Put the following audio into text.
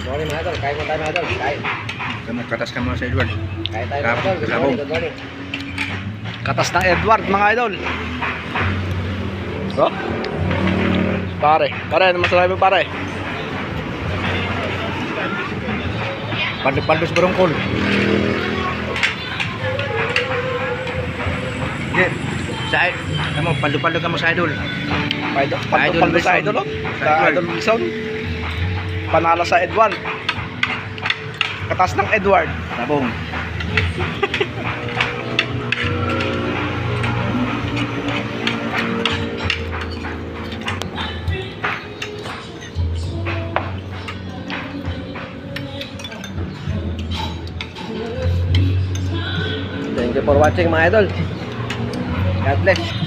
Morning mga idol, kain mo tayo mga idol. Kain. Katas ka muna sa Edward. Kain tayo mga idol. Good Sabong. morning, good morning. Katas ng Edward mga idol. Oh. Pare, ano masasabi mo pare? Paldos barongkol. Sige. Sa palo-palo ka mo sa Idol. Idol Idol sa Wilson. idol. Sa Sa Edward. idol Wilson. Panalo sa Edward. Katas ng Edward. Sabong. Thank you for watching mga idol. God bless.